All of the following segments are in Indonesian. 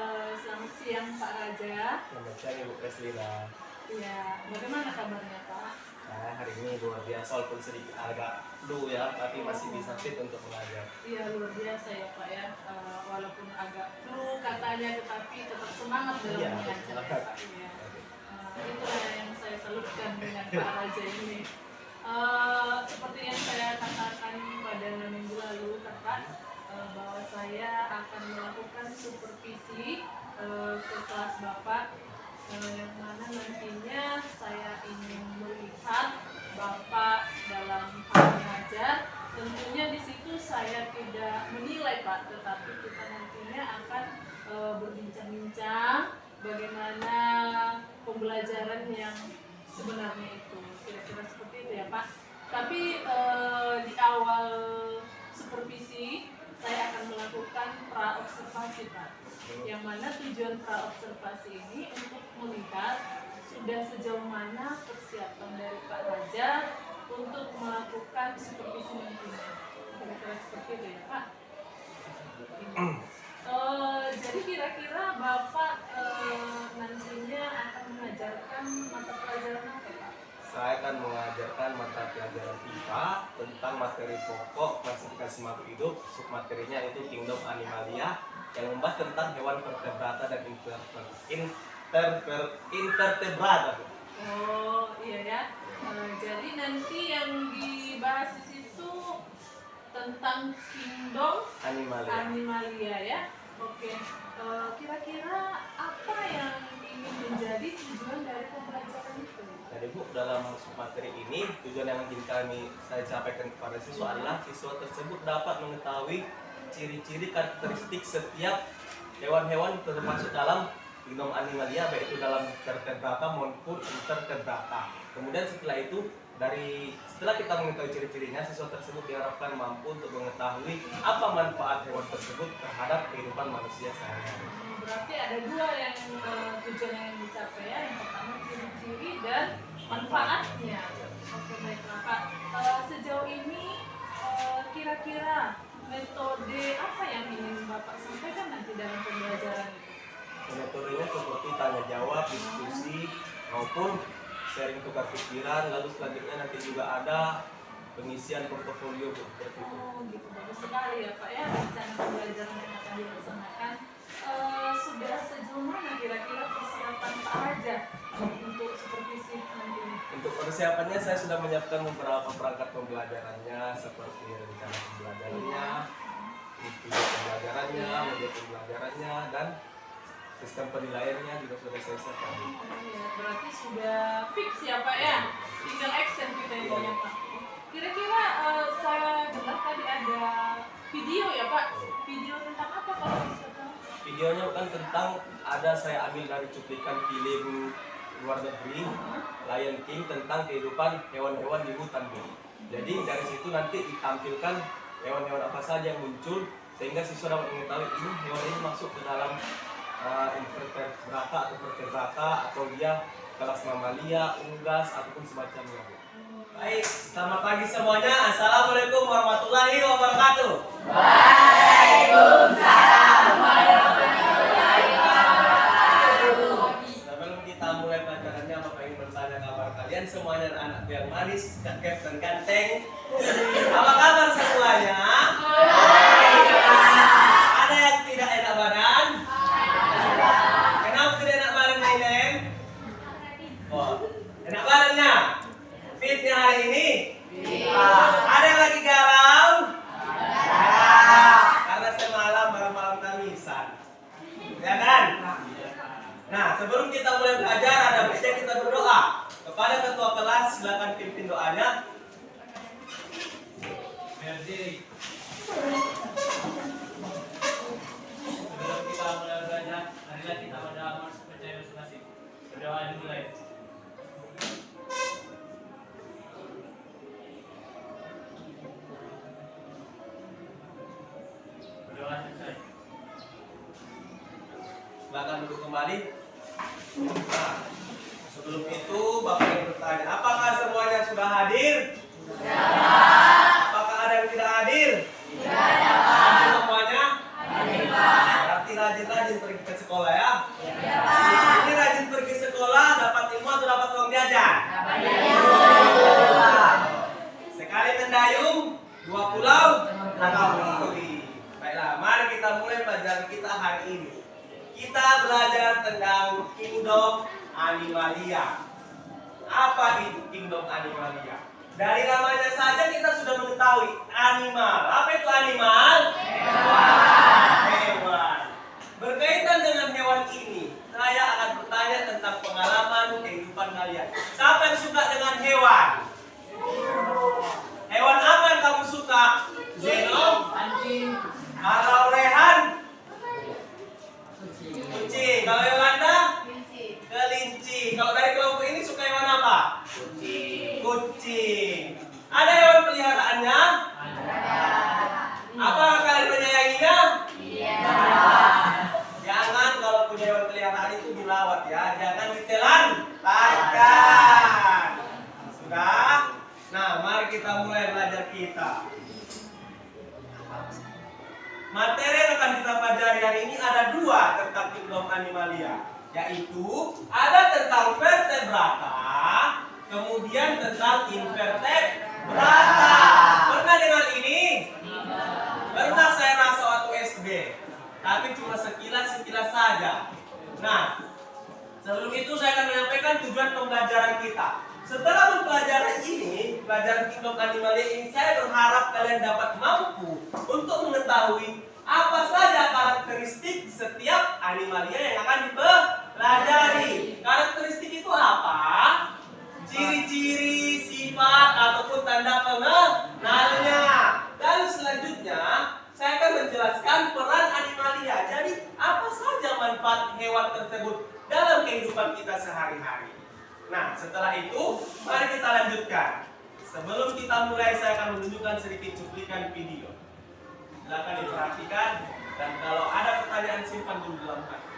Selamat siang Pak Raja. Selamat siang Ibu Preslina. Ya, bagaimana kabarnya Pak? Nah, hari ini luar biasa walaupun sedikit agak flu ya, tapi masih bisa fit untuk mengajar. Iya, luar biasa ya Pak ya. Walaupun agak flu katanya, tetapi tetap semangat dalam Iya, mengajar ya semangat. Pak. Iya. Itulah yang saya salutkan dengan Pak Raja ini. Seperti yang saya katakan pada minggu lalu Kakak, bahwa saya akan melakukan supervisi ke kelas Bapak, yang mana nantinya saya ingin melihat Bapak dalam hal mengajar. Tentunya di situ saya tidak menilai Pak, tetapi kita nantinya akan berbincang-bincang bagaimana pembelajaran yang sebenarnya itu. Kira-kira seperti itu ya Pak. Tapi di awal supervisi saya akan melakukan pra-observasi Pak, yang mana tujuan pra-observasi ini untuk melihat sudah sejauh mana persiapan dari Pak Raja untuk melakukan supervisi nantinya. Kira-kira seperti itu ya Pak. Jadi kira-kira Bapak nantinya akan mengajarkan mata pelajaran apa Pak? Saya akan mengajarkan mata pelajaran IPA tentang materi pokok klasifikasi makhluk hidup. Submaterinya itu Kingdom Animalia yang membahas tentang hewan vertebrata dan invertebrata. Oh iya ya. Jadi nanti yang dibahas di situ tentang Kingdom Animalia ya. Oke. Kira-kira apa yang ingin menjadi tujuan dari pembelajaran itu? Jadi Bu, dalam materi ini tujuan yang ingin saya sampaikan kepada siswa adalah siswa tersebut dapat mengetahui ciri-ciri karakteristik setiap hewan-hewan termasuk dalam Kingdom Animalia, baik itu dalam vertebrata maupun invertebrata. Kemudian setelah kita mengetahui ciri-cirinya, siswa tersebut diharapkan mampu untuk mengetahui apa manfaat hewan tersebut terhadap kehidupan manusia sehari-hari. Berarti ada dua yang tujuan yang dicapai ya. Yang pertama ciri-ciri dan manfaatnya. Oke baiklah Pak. Sejauh ini kira-kira metode apa yang ingin Bapak sampaikan nanti dalam pembelajaran itu? Metodenya seperti tanya jawab, diskusi, maupun sharing tukar pikiran. Lalu selanjutnya nanti juga ada pengisian portofolio seperti itu. Oh gitu, bagus sekali ya Pak ya, rencana pembelajaran yang akan dilaksanakan. Sudah sejauh mana kira-kira persiapan Pak Raja untuk supervisi nanti ini? Untuk persiapannya saya sudah menyiapkan beberapa perangkat pembelajarannya seperti rencana pembelajarannya, video pembelajarannya, media pembelajarannya, dan sistem penilaiannya juga sudah saya siapkan. Ya, berarti sudah fix ya Pak ya, tinggal action kita ini ya Pak. Kira-kira saya dengar tadi ada video ya Pak, video tentang apa kalau bisa tahu? Videonya kan tentang saya ambil dari cuplikan film luar negeri Lion King tentang kehidupan hewan-hewan di hutan Bu. Jadi dari situ nanti ditampilkan hewan-hewan apa saja yang muncul sehingga siswa dapat mengetahui ini hewan ini masuk ke dalam invertebrata atau vertebrata atau dia kelas mamalia, unggas ataupun semacamnya Bu. Baik, selamat pagi semuanya. Assalamualaikum warahmatullahi wabarakatuh. Waalaikumsalam warahmatullahi wabarakatuh. Sebelum kita mulai pelajarannya, Bapak ingin bertanya kabar kalian semuanya, anak yang manis, cakep dan ganteng. Apa kabar semuanya? Ada yang tidak enak badan? Kenapa tidak enak badan, Nailem? Oh, enak badannya? Fitnya hari ini? Ada yang lagi galau? Karena semalam malam tangisan. Ya kan? Nah, sebelum kita mulai belajar ada baiknya kita berdoa. Kepada ketua kelas silakan pimpin doanya. Berdiri. Sebelum kita mulai belajar, marilah kita berdoa percaya masing-masing. Berdoa dimulai. Berdoa selesai. Silakan duduk kembali. Nah, sebelum itu Bapak ingin bertanya, apakah semuanya sudah hadir? Apakah ada yang tidak hadir? Hadir semuanya? Hadir Pak. Berarti rajin-rajin pergi ke sekolah ya. Iya, Pak. Ini rajin pergi sekolah dapat ilmu atau dapat uang jajan? Sekali mendayung, 2 pulau tanpa beli. Baiklah, mari kita mulai pelajaran kita hari ini. Kita belajar tentang Kingdom Animalia. Apa itu Kingdom Animalia? Dari namanya saja kita sudah mengetahui animal. Apa itu animal? Hewan. Berkaitan dengan hewan ini, saya akan bertanya tentang pengalaman kehidupan kalian. Siapa yang suka dengan hewan? Hewan apa yang kamu suka? Zeno? Anjing. Kalau Rehan? Kucing. Kalau Yolanda? Kelinci. Kalau dari kelompok ini suka hewan apa? Kucing. Ada hewan peliharaannya? Apa kalian menyayanginya? Jangan kalau punya hewan peliharaan itu dilawat ya. Jangan ditelantarkan. Sudah? Nah, mari kita mulai belajar kita. Materi yang akan kita pelajari hari ini ada 2 tentang Kingdom Animalia, yaitu ada tentang vertebrata, kemudian tentang invertebrata. Pernah dengar ini? Pernah saya rasa waktu SD, tapi cuma sekilas saja. Nah, sebelum itu saya akan menyampaikan tujuan pembelajaran kita. Setelah mempelajari ini, pelajaran Kingdom Animalia ini, saya berharap kalian dapat mampu untuk mengetahui apa saja karakteristik setiap animalia yang akan dipelajari. Karakteristik itu apa? Ciri-ciri, sifat, ataupun tanda pengenalnya. Dan selanjutnya, saya akan menjelaskan peran animalia. Jadi, apa saja manfaat hewan tersebut dalam kehidupan kita sehari-hari. Nah, setelah itu, mari kita lanjutkan. Sebelum kita mulai, saya akan menunjukkan sedikit cuplikan video. Silakan diperhatikan, dan kalau ada pertanyaan simpan dulu dalam hati.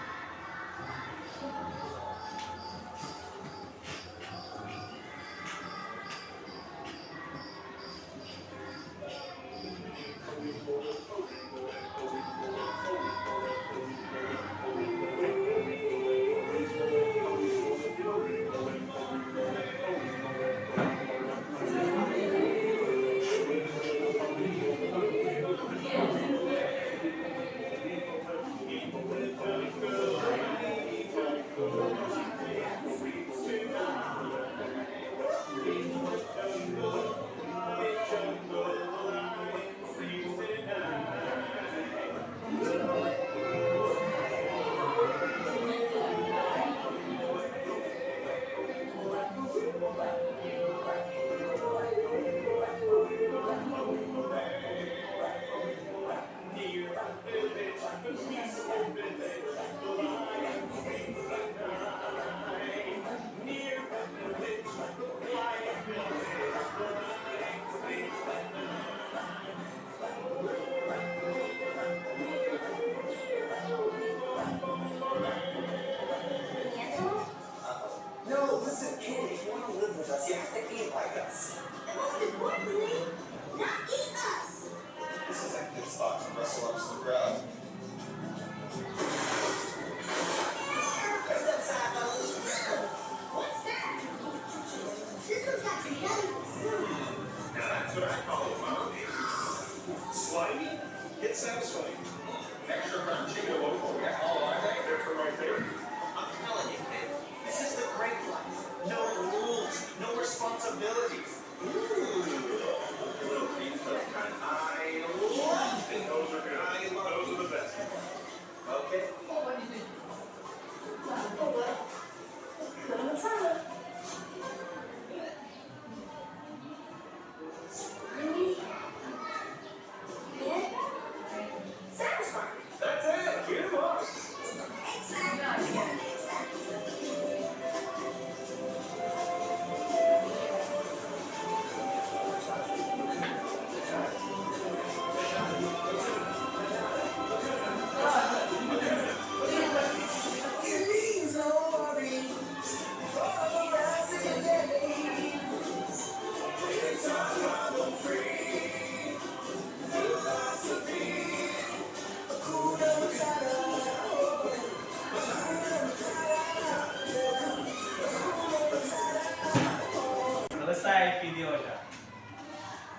videonya.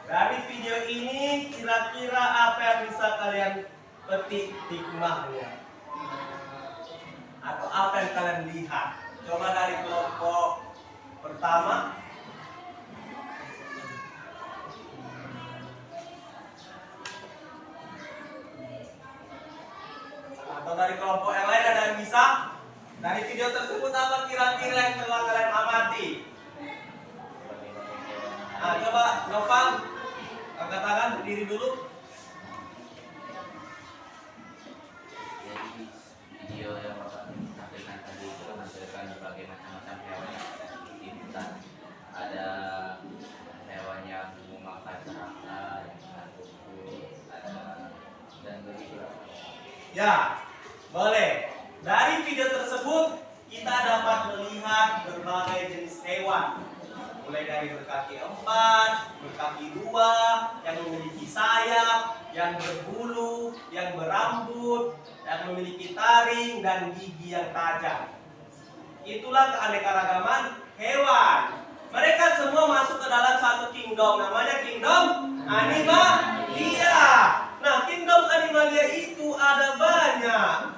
Dari video ini kira-kira apa yang bisa kalian petik hikmahnya? Atau apa yang kalian lihat? Coba dari kelompok pertama. Atau dari kelompok yang lain ada yang bisa? Dari video tersebut apa kira-kira yang telah kalian amati? Nah, coba Noval angkat tangan, berdiri dulu. Jadi video yang Bapak tampilkan tadi itu menampilkan berbagai macam-macam hewan yang di hutan. Ada hewan yang memakan serangga, yang makan kuku, ada dan begitu. Ya, boleh. Dari video tersebut kita dapat melihat berbagai jenis hewan. Mulai dari berkaki 4, berkaki 2, yang memiliki sayap, yang berbulu, yang berambut, yang memiliki taring dan gigi yang tajam. Itulah keanekaragaman hewan. Mereka semua masuk ke dalam satu kingdom, namanya kingdom Animalia. Nah, kingdom Animalia itu ada banyak.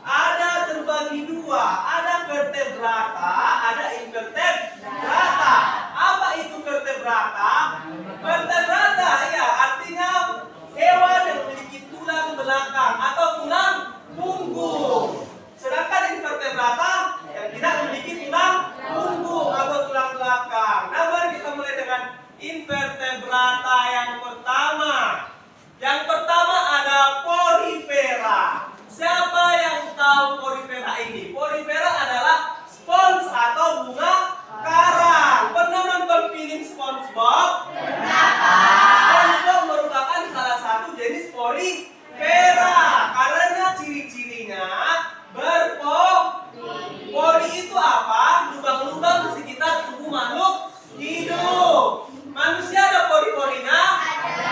Ada terbagi dua, ada vertebrata, ada invertebrata. Apa itu vertebrata? Vertebrata, ya artinya hewan yang memiliki tulang belakang atau tulang punggung. Sedangkan invertebrata yang tidak memiliki tulang punggung atau tulang belakang. Nah, mari kita mulai dengan invertebrata yang pertama. Yang pertama ada porifera. Siapa yang tahu porifera ini? Porifera adalah spons atau bunga karang. Pernah nonton film SpongeBob? SpongeBob merupakan salah satu jenis porifera. Karena ciri-cirinya berpori itu apa? Lubang-lubang di sekitar tubuh makhluk hidup. Manusia ada pori-porinya?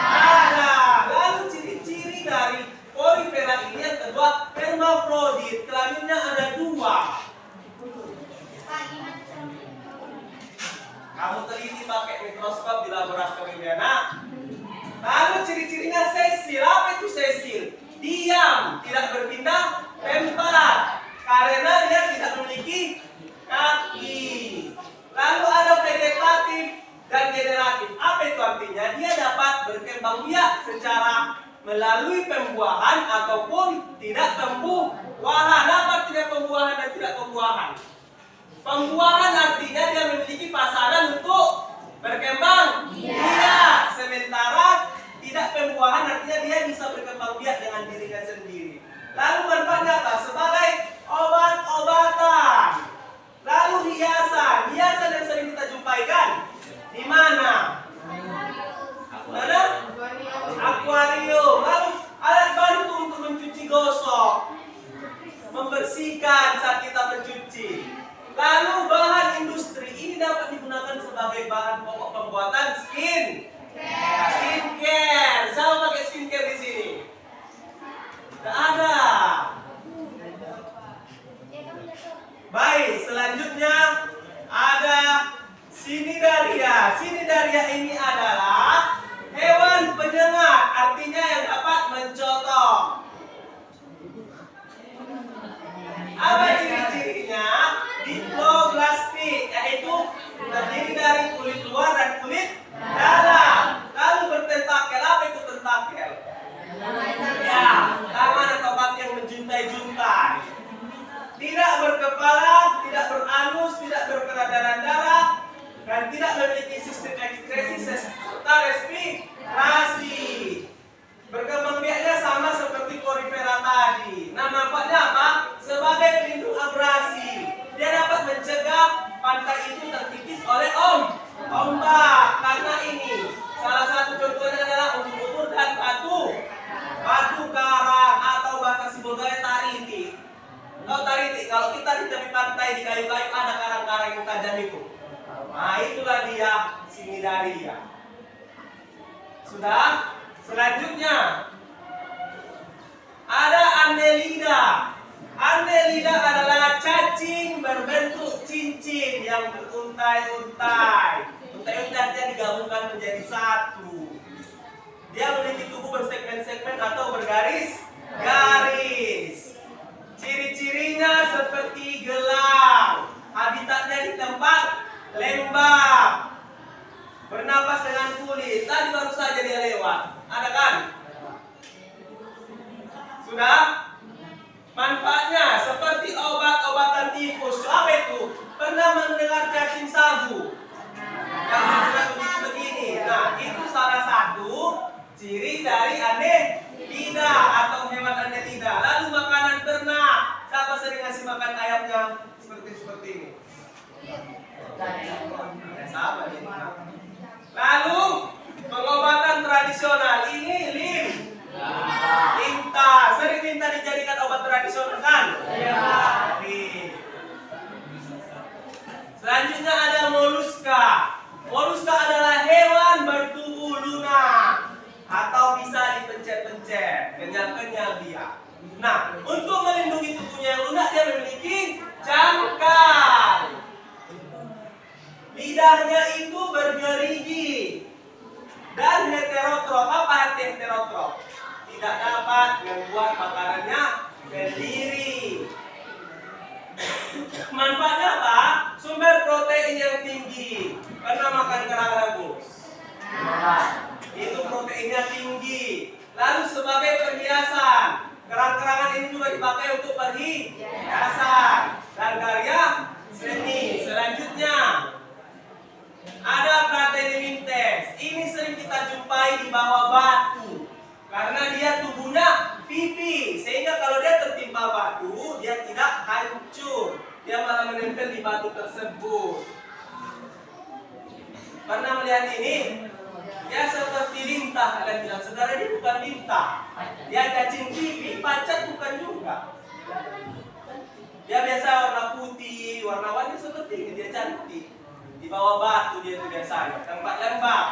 Ada. Lalu ciri-ciri dari porifera ini yang kedua, hermafrodit. Kelaminnya ada 2. Kamu teliti pakai mikroskop di laboratorium. Nah, lalu ciri-cirinya sesil. Apa itu sesil? Diam, tidak berpindah tempat karena dia tidak memiliki kaki. Lalu ada vegetatif dan generatif. Apa itu artinya? Dia dapat berkembang biak secara melalui pembuahan ataupun tidak pembuahan. Apa artinya pembuahan dan tidak pembuahan? Pembuahan artinya dia memiliki pasangan untuk berkembang biak. Sementara tidak pembuahan artinya dia bisa berkembang biak dengan dirinya sendiri. Lalu manfaatnya apa? Sebagai obat-obatan. Lalu hiasan. Hiasan yang sering kita jumpai kan? Di mana? Mana? Akuarium. Lalu alat bantu untuk mencuci gosok, membersihkan saat kita mencuci. Lalu bahan industri ini dapat digunakan sebagai bahan pokok pembuatan skincare. Siapa pakai skincare di sini? Tidak ada. Baik, selanjutnya ada Cnidaria. Cnidaria ini adalah hewan penyengat, artinya yang dapat mencotok. Apa ciri-cirinya? Diploblastik, yaitu terdiri dari kulit luar dan kulit dalam. Lalu bertentakel. Apa itu tentakel? Ya, tangan atau kaki yang menjuntai-juntai. Tidak berkepala, tidak beranus, tidak berperedaran darah, dan tidak memiliki sistem ekskresi serta respirasi. Berkembang biaknya sama seperti porifera tadi. Nah, manfaatnya apa? Sebagai pelindung abrasi. Dia dapat mencegah pantai itu terkikis oleh ombak. Karena ini salah satu contohnya adalah ubur-ubur dan batu karang atau bahasa Sibolga tariti. Tahu tariti? Kalau kita di tepi pantai di kayu-kayu ada karang-karang yang tajam itu. Nah, itulah dia Cnidaria. Sudah? Selanjutnya ada Annelida. Annelida adalah cacing berbentuk cincin yang beruntai-untai. Untai-untai artinya digabungkan menjadi satu. Dia memiliki tubuh bersegmen-segmen atau bergaris-garis. Ciri-cirinya seperti gelang. Habitatnya di tempat lembab. Bernapas dengan kulit. Tadi baru saja dia lewat. Ada kan? Sudah? Manfaatnya seperti obat-obatan tifus. Apa itu? Pernah mendengar cacing sabu? Yang bergerak begini. Nah, itu salah satu ciri dari annelida atau hewan annelida. Lalu makanan ternak. Siapa sering ngasih makan ayamnya seperti ini? Sama ini. Lalu pengobatan tradisional ini limta. Sering limta dijadikan obat tradisional kan? Iya. Selanjutnya ada moluska. Moluska adalah hewan bertubuh lunak atau bisa dipencet-pencet, kenyal-kenyal dia. Nah, untuk melindungi tubuhnya yang lunak dia memiliki cangkang. Lidahnya itu bergerigi dan heterotrop. Apa arti heterotrop? Tidak dapat membuat makanannya sendiri. Manfaatnya apa? Sumber protein yang tinggi. Pernah makan kerang rebus? Itu proteinnya tinggi. Lalu sebagai perhiasan, kerang-kerangan ini juga dipakai untuk perhiasan dan karya seni. Selanjutnya ada Platyhelminthes. Ini sering kita jumpai di bawah batu karena dia tubuhnya pipih, sehingga kalau dia tertimpa batu dia tidak hancur, dia malah menempel di batu tersebut. Pernah melihat ini? Dia seperti lintah. Kalian bilang, saudara ini bukan lintah, dia cacing pipih. Pacat bukan juga. Dia biasa warna putih, warna-warni seperti ini. Dia cantik. Di bawah batu dia itu biasanya, tempat lembab.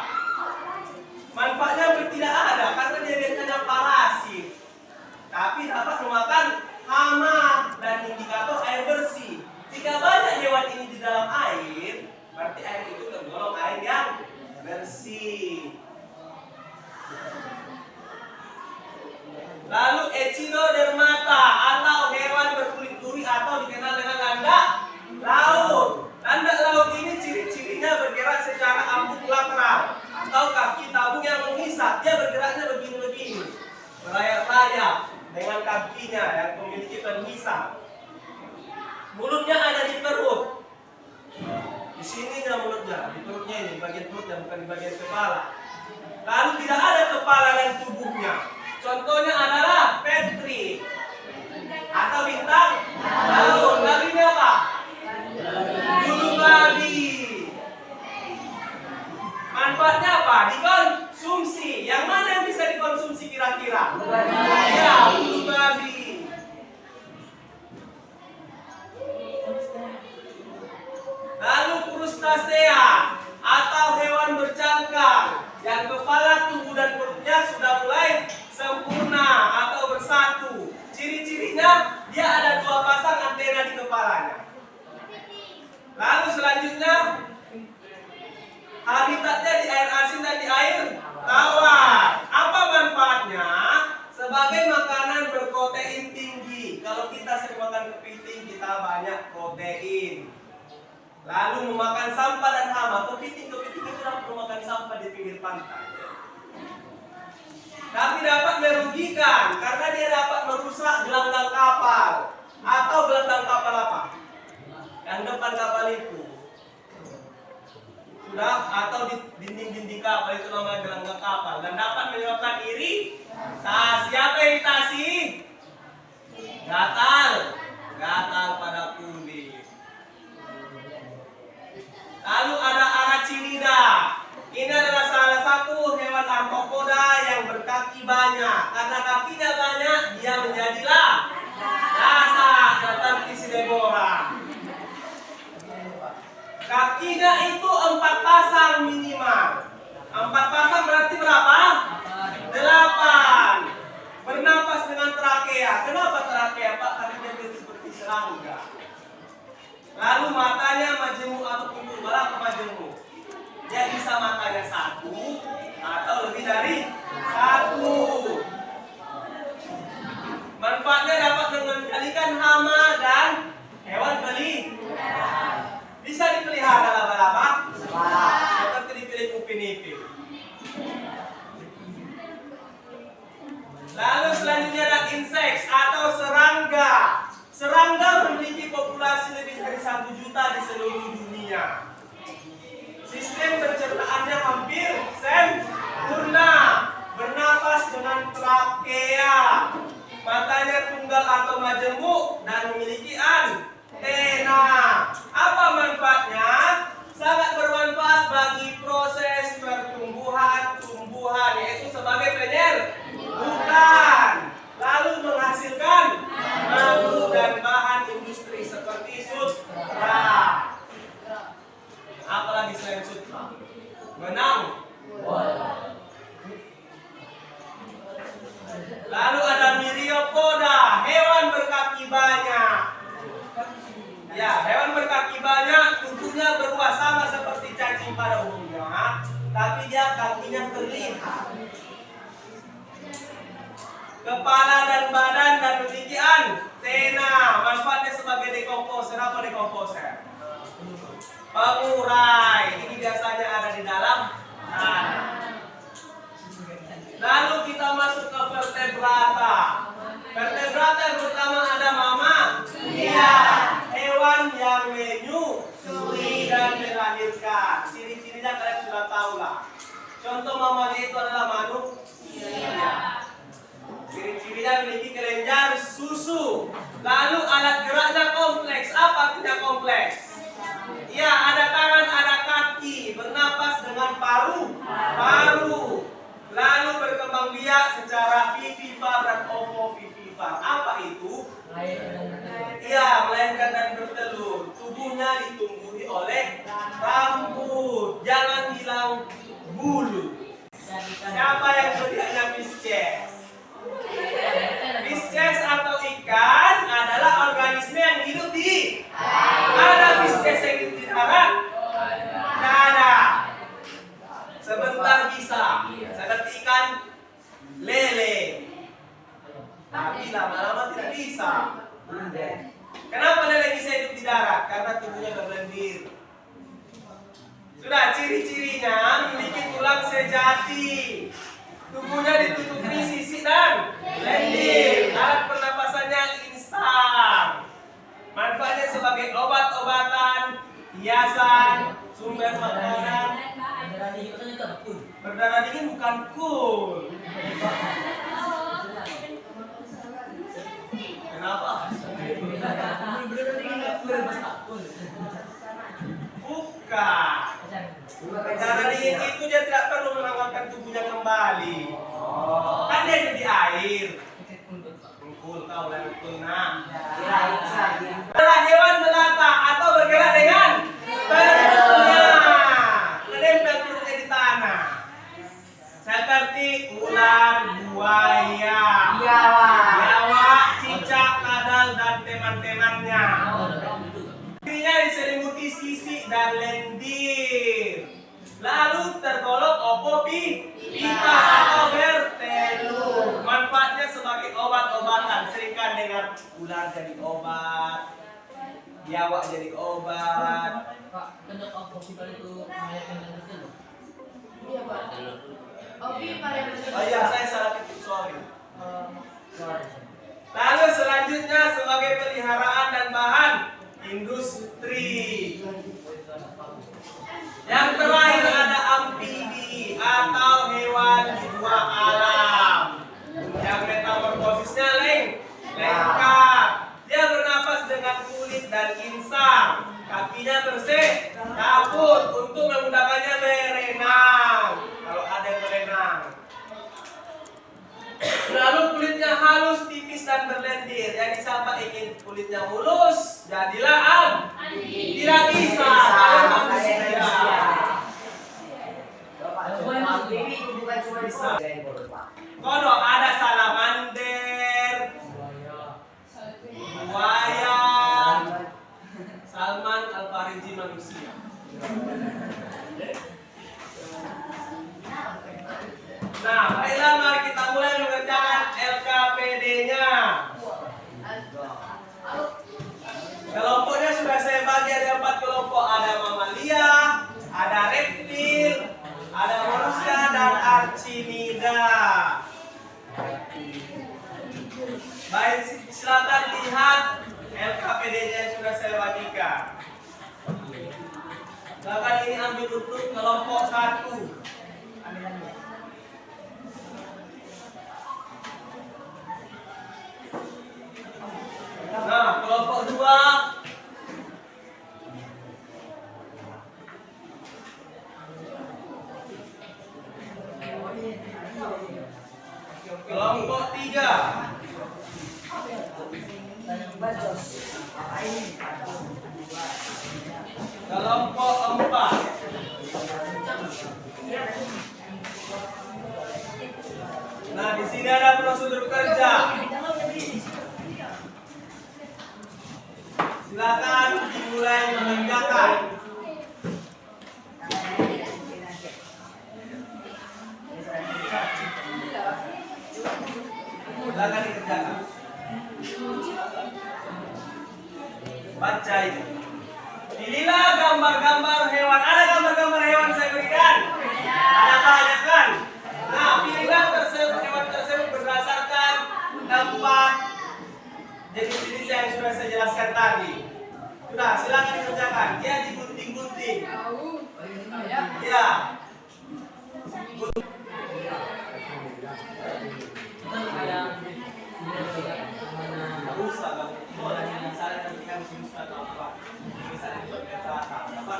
Manfaatnya hampir tidak ada karena dia biasanya parasit, tapi dapat memakan hama dan indikator air bersih. Jika banyak hewan ini di dalam air, berarti air itu tergolong air yang bersih. Lalu Echinodermata atau hewan berkulit duri atau dikenal dengan landak laut. Landak laut ini ciri-cirinya bergerak secara ambuk lateral atau kaki tabung yang menghisap. Dia bergeraknya begini-begini, berlayar-layar dengan kakinya yang memiliki penghisap. Mulutnya ada di perut. Di sininya mulutnya, di perutnya ini, di bagian perutnya, bukan di bagian kepala. Lalu tidak ada kepala dan tubuhnya. Contohnya adalah petri atau bintang laut. Lalu ini apa? Bulu babi. Manfaatnya apa? Dikonsumsi. Yang mana yang bisa dikonsumsi kira-kira? Ya, bulu babi. Lalu krustasea atau hewan bercangkang yang kepala, tubuh dan perutnya sudah mulai sempurna atau bersatu. Ciri-cirinya dia ada 2 pasang antena di kepalanya. Lalu selanjutnya habitatnya di air asin dan di air tawar. Apa manfaatnya? Sebagai makanan berprotein tinggi. Kalau kita sering makan kepiting, kita banyak protein. Lalu memakan sampah dan hama. Kepiting itu dapat memakan sampah di pinggir pantai. Tapi dapat merugikan karena dia dapat merusak gelanggang kapal. Atau gelanggang kapal apa? Yang depan kapal itu. Sudah, atau di dinding-dinding kapal itu namanya gelanggang kapal. Dan dapat menyebabkan iritasi. Apa iritasi? Gatal pada kulit. Lalu ada Arachnida. Ini adalah salah satu hewan arthropoda yang berkaki banyak. Karena kakinya banyak, dia menjadilah lasak seperti si Deborah. Kakinya itu 4 pasang minimal. 4 pasang berarti berapa? 8. Bernapas dengan trakea. Kenapa trakea, Pak? Karena dia seperti serangga. Lalu matanya majemuk atau kumpul. Berapa majemuk? Dia bisa makannya satu atau lebih dari satu. Manfaatnya dapat mengendalikan hama dan hewan bisa dipelihara laba-laba seperti dipilih upin ipin. Lalu selanjutnya ada inseks atau serangga. Serangga memiliki populasi lebih dari 1 juta di seluruh dunia. Sistem pencernaannya hampir sempurna, bernapas dengan trakea, matanya tunggal atau majemuk, dan memiliki antena. Apa manfaatnya? Sangat bermanfaat bagi proses pertumbuhan tumbuhan, yaitu sebagai penyerbukan, lalu menghasilkan madu dan bahan industri seperti sutra. Apalagi selain sutra? Benang. Lalu ada Myriapoda, hewan berkaki banyak. Ya, hewan berkaki banyak, tubuhnya beruas sama seperti cacing pada umumnya, tapi dia kakinya terlihat. Kepala dan badan dan memiliki antena. Manfaatnya sebagai dekomposer. Apa dekomposer? Pengurai. Ini biasanya ada di dalam tanah. Lalu kita masuk ke vertebrata. Vertebrata yang pertama ada mama. Iya, hewan yang menyusui dan melahirkan. Ciri-cirinya kalian sudah tahu lah. Contoh mamanya itu adalah manusia. Ciri-cirinya memiliki kelenjar susu. Lalu alat geraknya kompleks. Apa artinya kompleks? Ya, ada tangan, ada kaki, bernapas dengan paru. Lalu berkembang biak secara vivipar dan ovovivipar. Apa itu? Ya, melahirkan dan bertelur. Tubuhnya ditumbuhi oleh rambut. Jangan bilang bulu. Siapa yang zodiaknya Pisces? Pisces atau ikan adalah organisme yang hidup di ada Pisces yang hidup di darat? Tidak ada. Sebentar bisa. Seperti ikan lele. Tapi lama-lama tidak bisa. Kenapa lele bisa hidup di darat? Karena tubuhnya berlendir. Sudah, ciri-cirinya memiliki tulang sejati. Tubuhnya ditutupi sisik dan lendir. Alat pernapasannya insang. Manfaatnya sebagai obat-obatan, hiasan, sumber makanan. Berdarah dingin bukan cool. Kenapa? Bukan. Berdarah dingin itu dia tidak perlu menghangatkan tubuhnya kembali. Kan dia jadi air. Mengkul kau lah mengkul. Nah, adalah hewan melata atau bergerak dengan perutnya, menempel perutnya di tanah. Seperti ular, buaya, biawak, cicak, kadal, dan teman-temannya. Dirinya diselimuti sisik dan lendir. Lalu tergolong opopita atau bertelur. Manfaatnya sebagai obat-obatan. Sering kan dengar ular jadi obat, biawak jadi obat. Pak, bentuk opopita itu melahirkan dan bertelur. Iya, Pak. Opi paling Oh iya, saya salah ketik, sorry. Lalu selanjutnya sebagai peliharaan dan bahan industri. Yang terakhir ada amfibi atau hewan di dua alam. Yang metamorfosisnya lengkap. Dia bernapas dengan kulit dan insang. Kakinya bersih, kabut untuk memudahkannya berenang. Kalau ada yang berenang. Lalu kulitnya halus, tipis dan berlendir. Jadi siapa ingin kulitnya mulus, jadilah tidak bisa. Kalian manusia. Bisa. Kodok ada salamander, buaya, Salman Al-Fariji manusia. untuk kelompok 1. Nah, kelompok 2. Kelompok 3. Kelompok 4. Nah, di sini ada prosedur kerja. Silakan dimulai mengerjakan. Silakan dikerjakan. Baca ini. Pilihlah gambar-gambar hewan. Ada gambar-gambar hewan saya berikan? Ada banyak kan? Nah, pilihlah hewan tersebut berdasarkan tempat jenis-jenis yang sudah saya jelaskan tadi. Sudah, silakan dikerjakan. Dia digunting-gunting. Ya.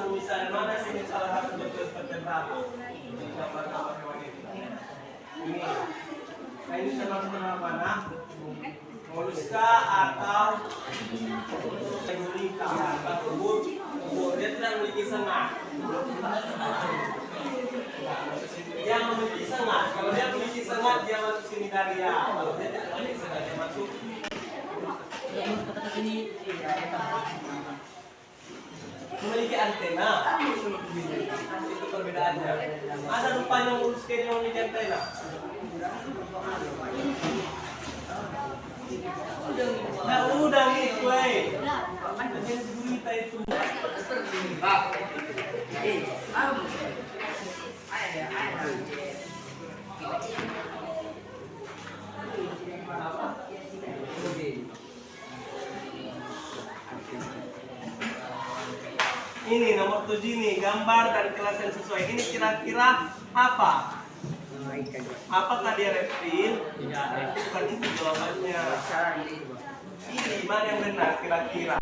Misalnya mana sini salah satu bentuk vertebrata gambar-gambar hewan ini. Ini, nah ini termasuk mana? Moluska atau gurita atau kubur. Dia tidak memiliki sengat. Dia memiliki sengat. Kalau dia memiliki sengat, dia masuk sini dari ya. Kalau dia tidak memiliki sengat, dia masuk. Memiliki antena. Itu perbedaannya. Ada rupanya moluska yang memiliki antena. Nah, udang itu, jenis gurita itu. Ini nomor 7 ini, gambar dan kelas yang sesuai. Ini kira-kira apa? Apakah dia reptil? Bukan itu jawabannya. Ini mana yang benar kira-kira?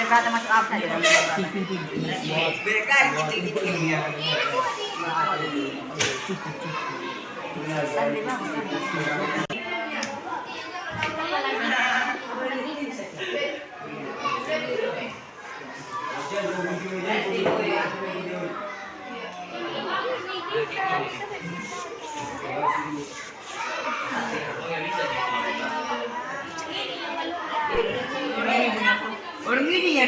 Kata masuk apa saja dalam orang ini ya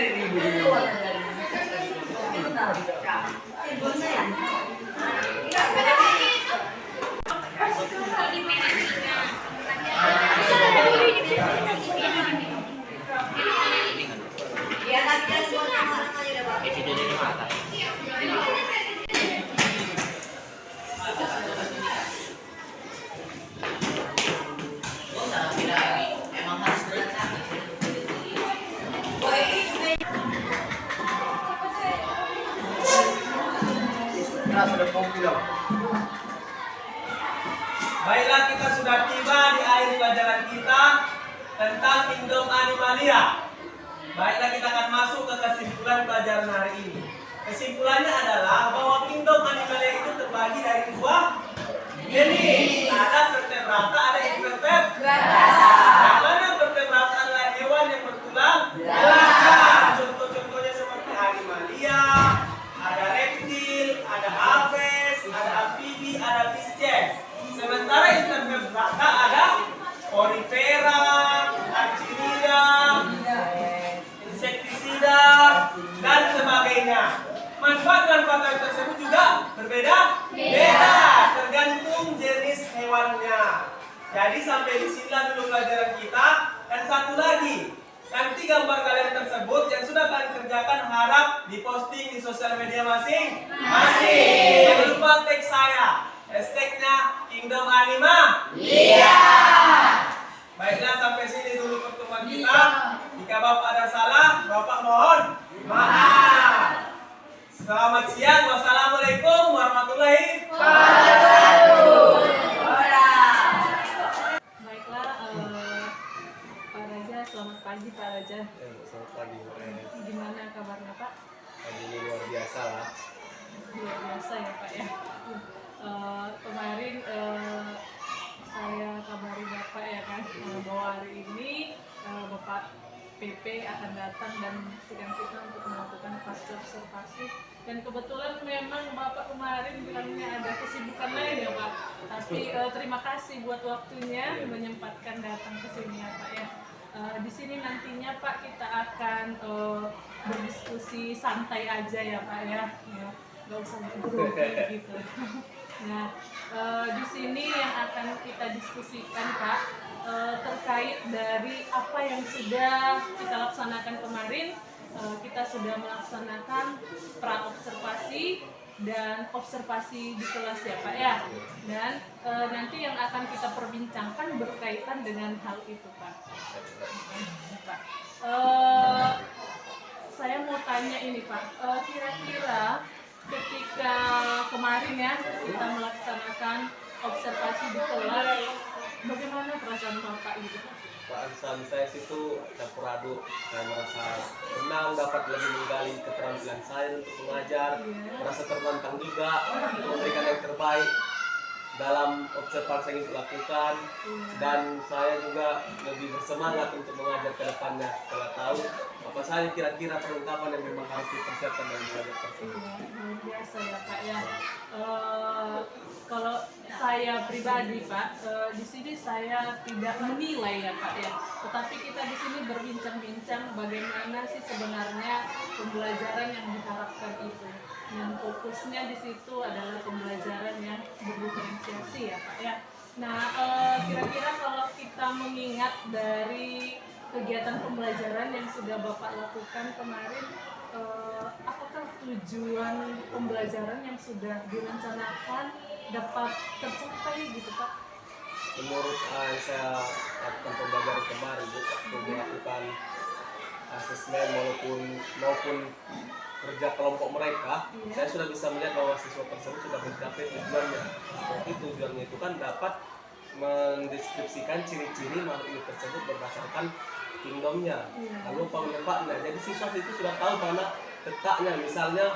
Sudah kompil. Baiklah, kita sudah tiba di akhir pelajaran kita tentang Kingdom Animalia. Baiklah, kita akan masuk ke kesimpulan pelajaran hari ini. Kesimpulannya adalah bahwa Kingdom Animalia itu terbagi dari dua jenis. Ada vertebrata, ada invertebrata. Yang mana vertebrata adalah hewan yang bertulang belakang. Contoh-contohnya seperti Animalia, ada reptil, ada aves, ada amfibi, ada pisces. Sementara invertebrata ada Porifera, Archinida, insektisida, dan sebagainya. Manfaat-manfaat tersebut juga berbeda? Beda, tergantung jenis hewannya. Jadi sampai di sini dulu pelajaran kita. Dan satu lagi, nanti gambar kalian tersebut yang sudah kalian kerjakan harap diposting di sosial media masing-masing. Jangan lupa tag saya. Hashtagnya Kingdom Anima. Iya. Baiklah, sampai sini dulu pertemuan kita. Jika Bapak ada salah, Bapak mohon maaf. Selamat siang. Wassalamualaikum warahmatullahi wabarakatuh. Baiklah, Pak Raja, selamat pagi Pak Raja. Selamat pagi. Gimana kabarnya Pak? Pagi ini luar biasa lah. Luar biasa ya Pak ya. Kemarin saya kabari Bapak ya kan bahwa hari ini Bapak PP akan datang dan sedang kita untuk melakukan fase observasi, dan kebetulan memang Bapak kemarin bilangnya ada kesibukan lain ya Pak, tapi terima kasih buat waktunya menyempatkan datang ke sini ya Pak ya. Di sini nantinya Pak kita akan berdiskusi santai aja ya Pak ya, nggak usah grogi gitu. Nah, di sini yang akan kita diskusikan Pak terkait dari apa yang sudah kita laksanakan kemarin. Kita sudah melaksanakan pra-observasi dan observasi di kelas ya Pak ya. Dan nanti yang akan kita perbincangkan berkaitan dengan hal itu Pak. Pak. Saya mau tanya ini Pak, kira-kira ketika kemarin ya kita melaksanakan observasi di kelas, bagaimana perasaan Bapak gitu Pak? Perasaan saya situ campur aduk. Saya merasa senang dapat lebih menggali keterampilan saya untuk mengajar, merasa tertantang juga untuk memberikan yang terbaik dalam observasi yang dilakukan, dan saya juga lebih bersemangat untuk mengajar ke depannya setelah tahu apa saja kira-kira perlengkapan yang memang harus dipersiapkan dalam belajar tersebut. Luar biasa ya Pak ya. Kalau saya pribadi Pak, di sini saya tidak menilai ya Pak ya, tetapi kita di sini berbincang-bincang bagaimana sih sebenarnya pembelajaran yang diharapkan itu. Dan fokusnya di situ adalah pembelajaran yang berdiferensiasi ya Pak ya. Nah, kira-kira kalau kita mengingat dari kegiatan pembelajaran yang sudah Bapak lakukan kemarin, apakah tujuan pembelajaran yang sudah direncanakan dapat tercapai gitu Pak? Menurut yang saya lakukan pembelajaran kemarin, waktu melakukan asesmen maupun kerja kelompok mereka, saya sudah bisa melihat bahwa siswa tersebut sudah mencapai tujuannya. Seperti tujuannya itu kan dapat mendeskripsikan ciri-ciri makhluk hidup tersebut berdasarkan kingdomnya, lalu penyebabnya. Jadi siswa itu sudah tahu mana letaknya. Misalnya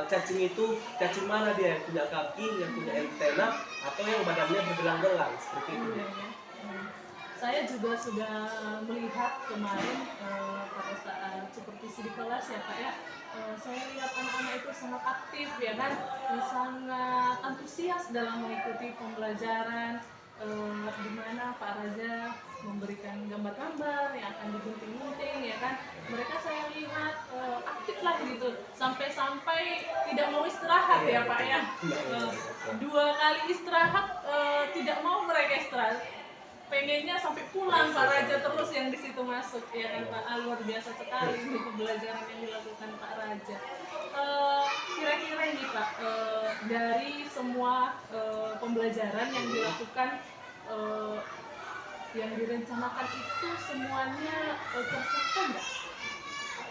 cacing itu, cacing mana dia yang punya kaki, yang punya antena, atau yang badannya bergelang-gelang seperti itu. Saya juga sudah melihat kemarin pada saat supervisi di kelas ya Pak ya, saya lihat anak-anak itu sangat aktif ya kan, sangat antusias dalam mengikuti pembelajaran, di mana Pak Raja memberikan gambar-gambar yang akan digunting-gunting ya kan. Mereka saya lihat aktif lah gitu, sampai-sampai tidak mau istirahat ya Pak ya. 2 kali istirahat tidak mau mereka istirahat, pengennya sampai pulang Pak Raja terus yang di situ masuk ya kan Pak. Luar biasa sekali ini pembelajaran yang dilakukan Pak Raja. Kira-kira ini Pak, dari semua pembelajaran yang dilakukan, yang direncanakan itu semuanya tercapai nggak?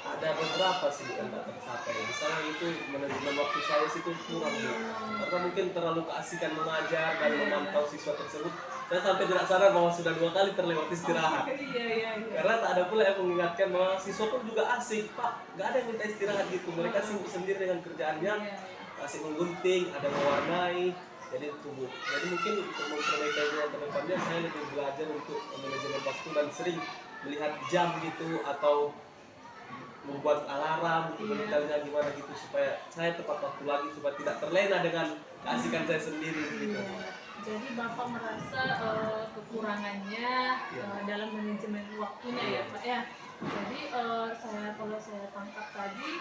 Ada beberapa sih yang tak tercapai. Misalnya itu manajemen waktu saya IPS itu kurang Bu. Karena mungkin terlalu keasikan mengajar dan memantau siswa tersebut. Saya sampai tidak sadar bahwa sudah 2 kali terlewat istirahat. Iya. Karena tak ada pula yang mengingatkan bahwa siswa pun juga asik, Pak. Gak ada yang minta istirahat gitu. Mereka sibuk sendiri dengan kerjaannya, asik menggunting, ada mewarnai. Jadi tubuh. Jadi mungkin untuk memperbaiki ke depannya saya lebih belajar untuk manajemen waktu dan sering melihat jam gitu atau membuat alarm detailnya gimana gitu supaya saya tepat waktu lagi supaya tidak terlena dengan keasikan saya sendiri gitu. Jadi Bapak merasa kekurangannya dalam manajemen waktunya ya Pak ya. Jadi kalau saya tangkap tadi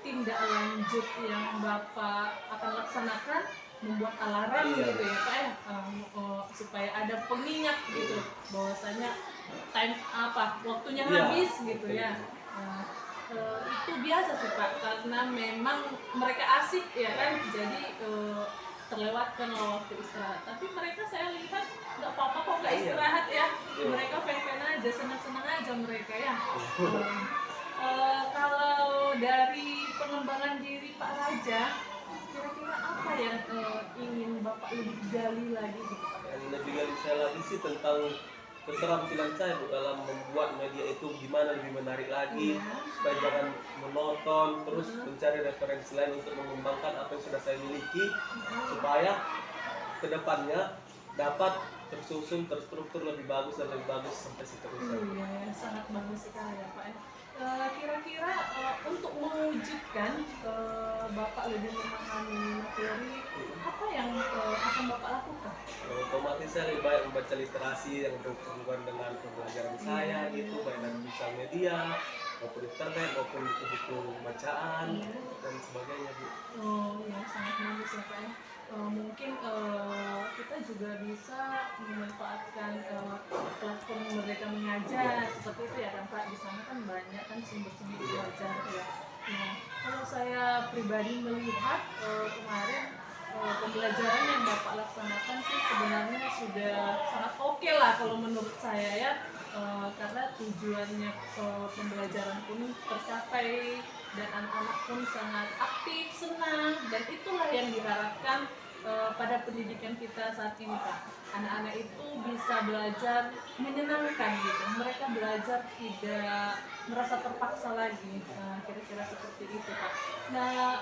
tindak lanjut yang Bapak akan laksanakan membuat alarm gitu ya Pak ya, supaya ada pengingat gitu bahwasanya waktunya habis gitu ya. Itu biasa sih Pak, karena memang mereka asik ya kan, jadi terlewatkan waktu istirahat. Tapi mereka saya lihat nggak apa-apa kok nggak istirahat ya, mereka fan-fan aja, senang-senang aja mereka ya. Kalau dari pengembangan diri Pak Raja, kira-kira apa yang ingin Bapak lebih gali lagi gitu Pak? Yang lebih gali saya lagi sih tentang keterampilan saya Bu dalam membuat media itu gimana lebih menarik lagi supaya jangan monoton, terus mencari referensi lain untuk mengembangkan apa yang sudah saya miliki supaya kedepannya dapat tersusun, terstruktur lebih bagus dan lebih bagus sampai seterusnya. Iya, sangat bagus sekali ya Pak ya. Kira-kira untuk mewujudkan Bapak lebih memahami materi, apa yang akan Bapak lakukan? Otomatis saya lebih baik membaca literasi yang berhubungan dengan pembelajaran saya gitu, baik dari sosial media maupun internet maupun buku-buku bacaan dan sebagainya Bu. Oh ya, sangat bagus ya Pak ya. Mungkin kita juga bisa memanfaatkan platform Merdeka Mengajar seperti itu ya kan Pak. Di sana kan banyak kan sumber-sumber belajar ya. Nah, kalau saya pribadi melihat kemarin pembelajaran yang Bapak laksanakan sih sebenarnya sudah sangat oke lah kalau menurut saya ya. Karena tujuannya pembelajaran pun tercapai dan anak-anak pun sangat aktif, senang, dan itulah yang diharapkan pada pendidikan kita saat ini Pak. Anak-anak itu bisa belajar menyenangkan gitu, mereka belajar tidak merasa terpaksa lagi, kira-kira seperti itu Pak. Nah,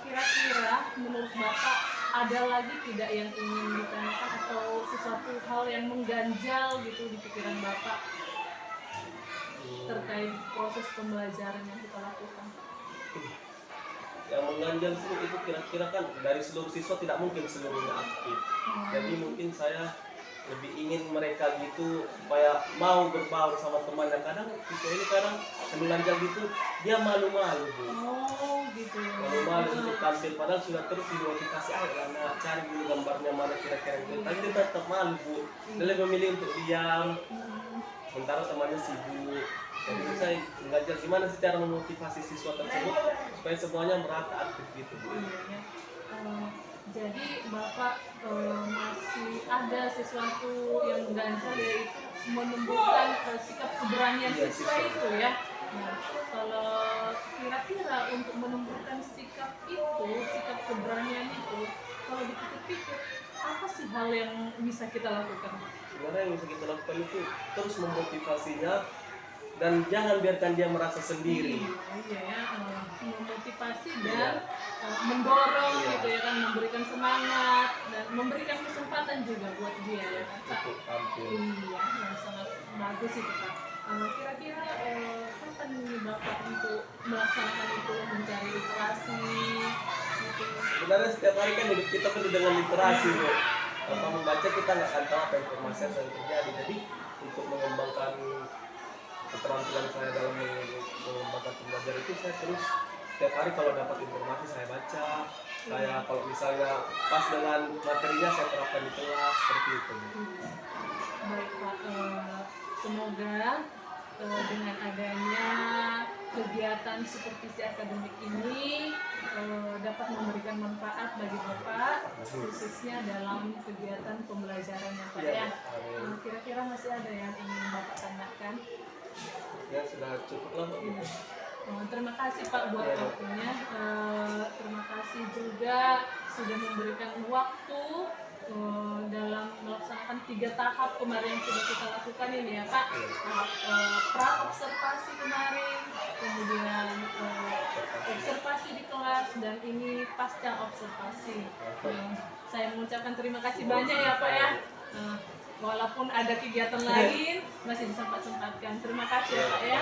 kira-kira menurut Bapak ada lagi tidak yang ingin ditanyakan atau sesuatu hal yang mengganjal gitu di pikiran Bapak terkait proses pembelajaran yang kita lakukan? Yang mengganjal sih itu kira-kira kan dari seluruh siswa tidak mungkin seluruhnya aktif. Jadi mungkin saya lebih ingin mereka gitu supaya mau berbaur sama temannya. Kadang siswa ini kadang mengganjal gitu dia malu-malu Bu. Oh gitu. Malu-malu untuk tampil padahal sudah terus dimotivasi anak cari dulu gambarnya mana kira-kira gitu. Tapi dia tetap malu Bu. Dia lebih memilih untuk diam. Sementara temannya sibuk. Jadi saya belajar gimana sih cara memotivasi siswa tersebut supaya semuanya merata aktif gitu Bu. Jadi Bapak masih ada sesuatu yang mengganjal yaitu menumbuhkan sikap keberanian siswa itu ya. Nah, kalau kira-kira untuk menumbuhkan sikap itu, sikap keberanian itu, kalau dipikir-pikir apa sih hal yang bisa kita lakukan? Sebenarnya yang bisa kita lakukan itu terus memotivasinya dan jangan biarkan dia merasa sendiri. Iya ya, memotivasi dan mendorong gitu ya kan, memberikan semangat dan memberikan kesempatan juga buat dia ya kan Pak. Untuk tampil. Iya, yang sangat bagus itu Pak. Kira-kira kapan ini Bapak untuk melaksanakan itu, mencari literasi gitu? Sebenarnya setiap hari kan hidup kita penuh dengan literasi Bu. Tanpa membaca kita nggak akan tahu apa informasi yang sedang terjadi. Jadi untuk mengembangkan keterampilan saya dalam mengembangkan pembelajaran itu saya terus setiap hari kalau dapat informasi saya baca. Saya kalau misalnya pas dengan materinya saya terapkan di kelas seperti itu. Baik Pak, semoga dengan adanya kegiatan supervisi akademik ini dapat memberikan manfaat bagi Bapak khususnya dalam kegiatan pembelajaran ya Pak ya. Kira-kira masih ada yang ingin Bapak tanyakan? Ya sudah cukup lah Bu. Terima kasih Pak buat waktunya. Terima kasih juga sudah memberikan waktu dalam melaksanakan 3 tahap kemarin yang sudah kita lakukan ini ya Pak. Tahap pra observasi kemarin, kemudian observasi di kelas, dan ini pasca observasi. Saya mengucapkan terima kasih banyak ya Pak ya. Walaupun ada kegiatan lain masih disempatkan. Terima kasih ya Pak ya.